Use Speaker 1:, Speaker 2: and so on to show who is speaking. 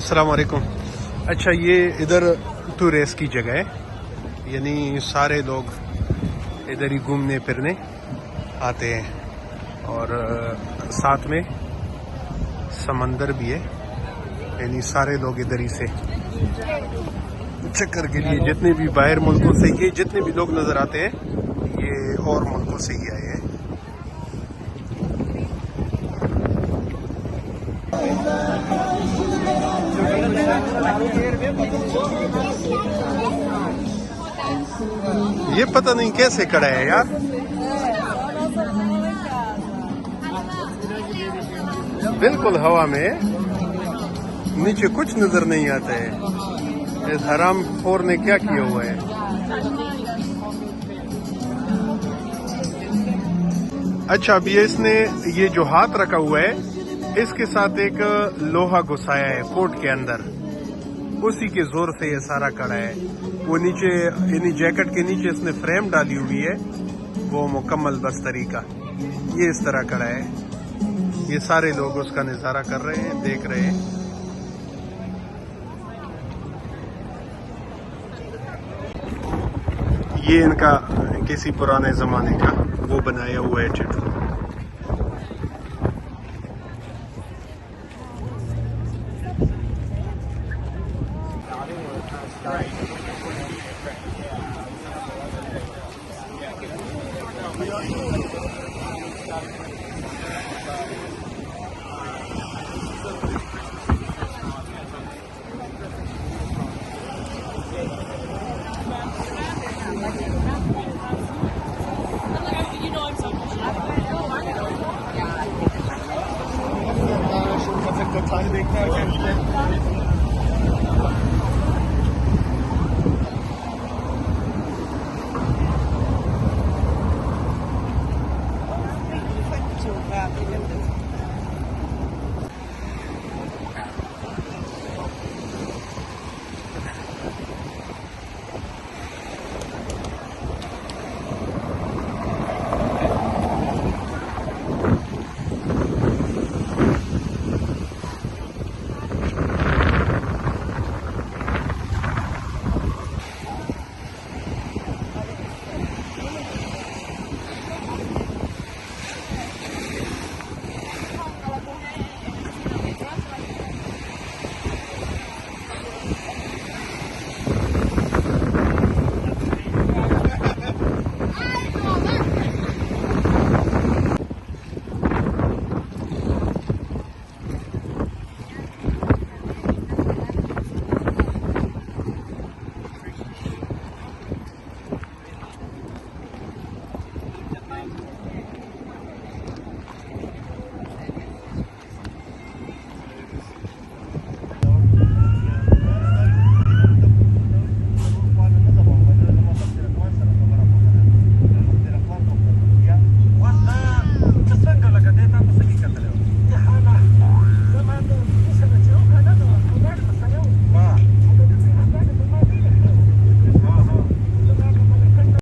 Speaker 1: अस्सलाम वालेकुम। अच्छा, ये इधर टूरिस्ट की जगह है, यानी सारे लोग इधर ही घूमने फिरने आते हैं और साथ में समंदर भी है, यानी सारे लोग इधर ही से चक्कर के लिए, जितने भी बाहर मुल्कों से ये जितने भी लोग नज़र आते हैं ये और मुल्कों से ही आए हैं। ये पता नहीं कैसे खड़ा है यार, बिल्कुल हवा में, नीचे कुछ नजर नहीं आता है। इस हराम खोर ने क्या किया हुआ है। अच्छा, अभी इसने ये जो हाथ रखा हुआ है इसके साथ एक लोहा घुसाया है कोट के अंदर, उसी के जोर से ये सारा खड़ा है। वो नीचे यानी जैकेट के नीचे इसने फ्रेम डाली हुई है, वो मुकम्मल बस तरीका ये इस तरह खड़ा है। ये सारे लोग उसका नज़ारा कर रहे हैं, देख रहे हैं। ये इनका किसी पुराने जमाने का वो बनाया हुआ है चित्र। देखना है